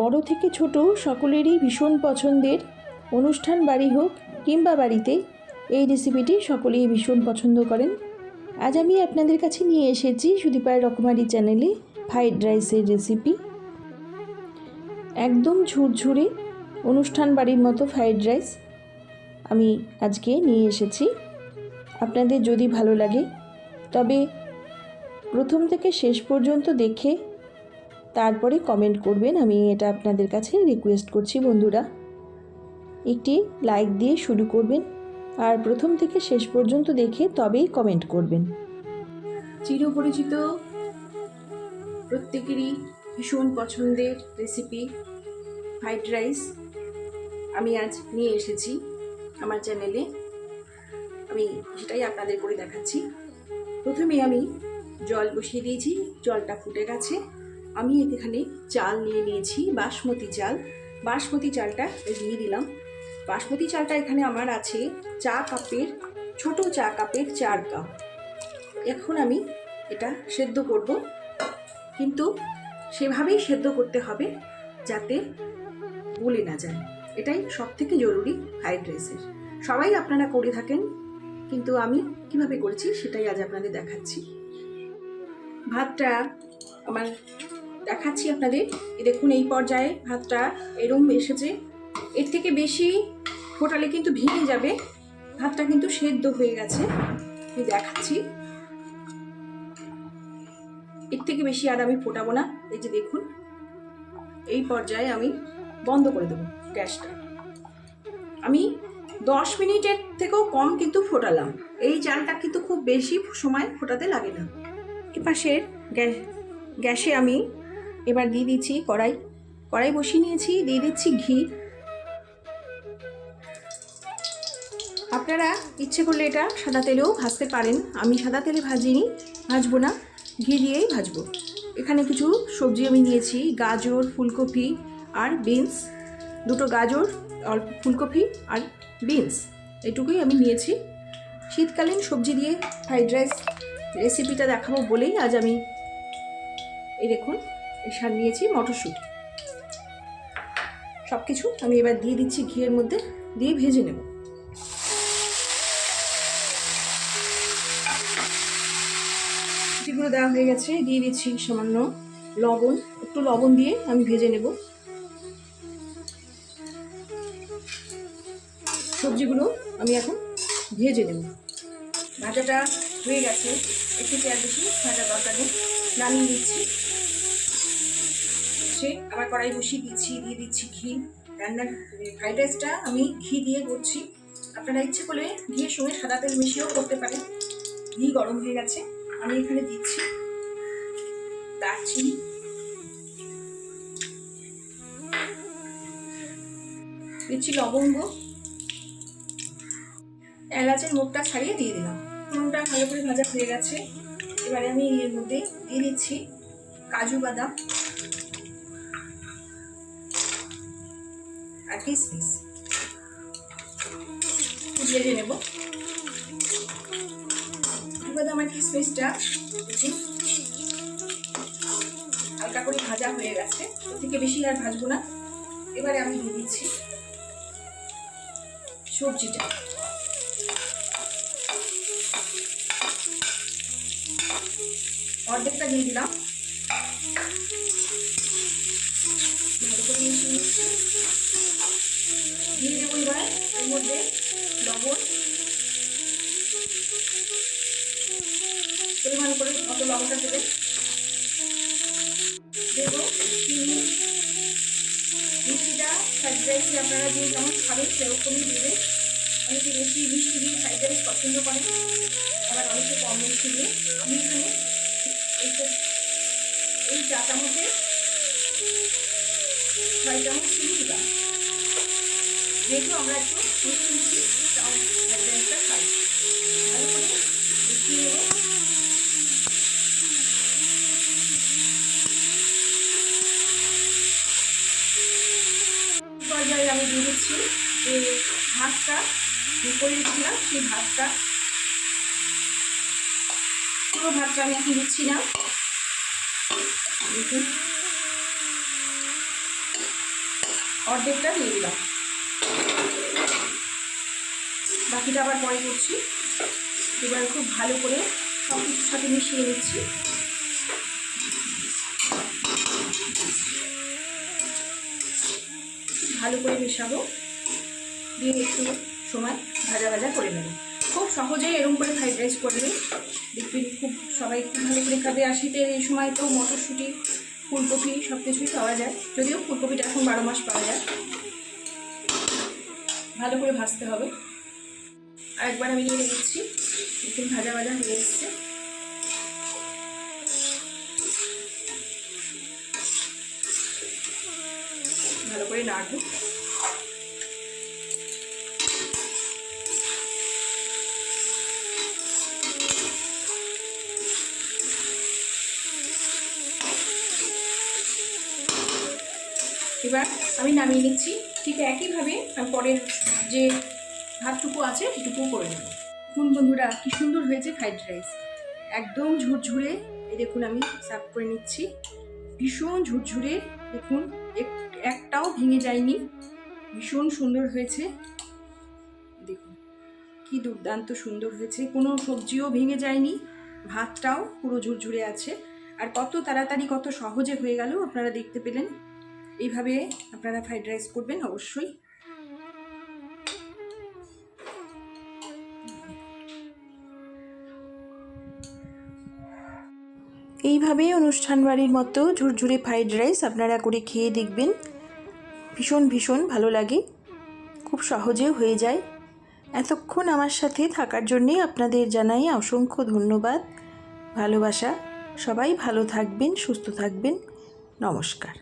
বড় থেকে ছোট সকলেরই ভীষণ পছন্দের, অনুষ্ঠান বাড়ি হোক কিংবা বাড়িতে এই রেসিপিটি সকলেই ভীষণ পছন্দ করেন। আজ আমি আপনাদের কাছে নিয়ে এসেছি সুদীপার রকমারি চ্যানেলে ফ্রাইড রাইসের রেসিপি। একদম ঝুরঝুরে অনুষ্ঠান বাড়ির মতো ফ্রাইড রাইস আমি আজকে নিয়ে এসেছি। আপনাদের যদি ভালো লাগে তবে প্রথম থেকে শেষ পর্যন্ত দেখে তারপরে কমেন্ট করবেন, আমি এটা আপনাদের কাছে রিকোয়েস্ট করছি। বন্ধুরা, একটি লাইক দিয়ে শুরু করবেন আর প্রথম থেকে শেষ পর্যন্ত দেখে তবেই কমেন্ট করবেন। চিরপরিচিত, প্রত্যেকেরই ভীষণ পছন্দের রেসিপি ফ্রাইড রাইস আমি আজ নিয়ে এসেছি আমার চ্যানেলে। আমি সেটাই আপনাদের করে দেখাচ্ছি। প্রথমে আমি জল বসিয়ে দিয়েছি, জলটা ফুটে গেছে। আমি এখানে চাল নিয়ে নিয়েছি, বাসমতি চাল। বাসমতি চালটা দিয়ে দিলাম। বাসমতি চালটা এখানে আমার আছে ছোট চা কাপের 4 কাপ। এখন আমি এটা সেদ্ধ করব, কিন্তু সেভাবেই সেদ্ধ করতে হবে যাতে গলে না যায়। এটাই সবথেকে জরুরি ফ্রাইড রাইসের। সবাই আপনারা করে থাকেন, কিন্তু আমি কিভাবে করেছি সেটাই আজ আপনাদের দেখাচ্ছি। ভাতটা আমার দেখাচ্ছি আপনাদের। দেখুন, এই পর্যায়ে ভাতটা এরকম এসেছে। এর থেকে বেশি ফোটালে কিন্তু ভেঙে যাবে। ভাতটা কিন্তু সেদ্ধ হয়ে গেছে, আমি দেখাচ্ছি। এর থেকে বেশি আর আমি ফোটাবো না। এই যে দেখুন, এই পর্যায়ে আমি বন্ধ করে দেবো গ্যাসটা। আমি 10 মিনিটের থেকেও কম কিন্তু ফোটালাম। এই চালটা কিন্তু খুব বেশি সময় ফোটাতে লাগে না। এপাশের গ্যাসে আমি এবার দিয়ে দিচ্ছি কড়াই বসিয়ে নিয়েছি, দিয়ে দিচ্ছি ঘি। আপনারা ইচ্ছে করলে এটা সাদা তেলেও ভাজতে পারেন। আমি সাদা তেলে ভাজবো না, ঘি দিয়েই ভাজবো। এখানে কিছু সবজি আমি নিয়েছি, গাজর, ফুলকপি আর বিনস। 2টো গাজর, অল্প ফুলকপি আর বিনস, এটুকুই আমি নিয়েছি। শীতকালীন সবজি দিয়ে ফ্রাইড রাইস রেসিপিটা দেখাবো বলেই আজ আমি এই দেখুন সার নিয়েছি, মটরশুঁটি। সব কিছু আমি এবার দিয়ে দিচ্ছি ঘিয়ের মধ্যে, দিয়ে ভেজে নেব। যেগুলো দেওয়া হয়ে গেছে দিয়ে দিচ্ছি সামান্য লবণ, একটু লবণ দিয়ে আমি ভেজে নেব। সবজিগুলো আমি এখন ভেজে নেব। ভাজাটা হয়ে গেছে, একটু আর বেশি ভাজা দরকার নেই, নামিয়ে দিচ্ছি। আবার কড়াই বসিয়ে দিয়ে দিচ্ছি ঘি। রান্নার ফ্রাইড রাইসটা আমি ঘি দিয়ে করছি। আপনারা ইচ্ছে করলে ঘিয়ের সঙ্গে সাদা তেল মিশিয়েও করতে পারেন। ঘি গরম হয়ে গেছে, আমি এখানে দিচ্ছি দারচিনি, দিচ্ছি লবঙ্গ, এলাচের মুখটা ছাড়িয়ে দিয়ে দিলাম। ফোড়নটা ভালো করে ভাজা হয়ে গেছে। এবারে আমি এর মধ্যে দিয়ে দিচ্ছি কাজু বাদাম আর কিশমিশ, ভেজে নেব। কাজু বাদাম আর কিশমিশটা হালকা করে ভাজা হয়ে গেছে, ওর থেকে বেশি আর ভাজবো না। এবারে আমি দিয়ে দিচ্ছি সবজিটা। অর্ধেকটা দিয়ে দিলাম, ভালো করে মিশিয়ে নিচ্ছি। দিয়ে দেবো এবার এর মধ্যে লবণ, পরিমাণ করে অত লবণটা দেবেন। দেবো চিনি। মিষ্টিটা ফ্রাইড রাইসে আপনারা যে যেমন খাবেন সেরকমই দেবেন। অনেকে বেশি মিষ্টি দিয়ে ফ্রাইড রাইস পছন্দ করেন, আবার অনেকে কম মিষ্টি দিয়ে। আমি এখানে এই 4 চামচে 6 চামচ চিনি দিলাম, যেহেতু আমরা একটু মিষ্টি মিষ্টি ফ্রাইড রাইসটা খাই। ভালো করে মিশিয়ে নেব। পর্যায়ে আমি দিয়ে দিচ্ছি যে ভাতটা করে দিচ্ছিলাম, সেই ভাতটা, পুরো ভাতটা আমি এখন দিচ্ছি না। দেখুন অর্ধেকটা দিয়ে দিলাম, বাকিটা আবার পরে করছি। এবার খুব ভালো করে সব কিছুর সাথে মিশিয়ে নিচ্ছি। ভালো করে মেশাবো, দিয়ে একটু সময় ভাজা ভাজা করে নেব। খুব সহজেই এরকম করে ফ্রাইড রাইস করলে দেখবেন খুব সবাই খুব ভালো করে খাবে। আর শীতের এই সময় তো মটরশুঁটি, ফুলকপি সব কিছুই পাওয়া যায়, যদিও ফুলকপিটা এখন 12 মাস পাওয়া যায়। ভালো করে ভাজতে হবে। আর একবার আমি নিয়ে নিচ্ছি, একটু ভাজা ভাজা হয়ে এসছে। ভালো করে নাড়বো। এবার আমি নামিয়ে নিচ্ছি। ঠিক একইভাবে আমি পরের যে ভাতটুকু আছে সেটুকুও করে নেব। দেখুন বন্ধুরা, কি সুন্দর হয়েছে ফ্রাইড রাইস, একদম ঝুরঝুরে। এই দেখুন আমি সার্ভ করে নিচ্ছি, ভীষণ ঝুরঝুরে। দেখুন একটাও ভেঙে যায়নি, ভীষণ সুন্দর হয়েছে। দেখুন কি দুর্দান্ত সুন্দর হয়েছে, কোনো সবজিও ভেঙে যায়নি, ভাতটাও পুরো ঝুরঝুরে আছে। আর কত তাড়াতাড়ি কত সহজে হয়ে গেল আপনারা দেখতে পেলেন। এইভাবে আপনারা ফ্রাইড রাইস করবেন অবশ্যই। এইভাবে অনুষ্ঠান বাড়ির মতো ঝুরঝুরে ফ্রাইড রাইস আপনারা করে খেয়ে দেখবেন, ভীষণ ভীষণ ভালো লাগে, খুব সহজেও হয়ে যায়। এতক্ষণ আমার সাথে থাকার জন্যে আপনাদের জানাই অসংখ্য ধন্যবাদ, ভালোবাসা। সবাই ভালো থাকবেন, সুস্থ থাকবেন। নমস্কার।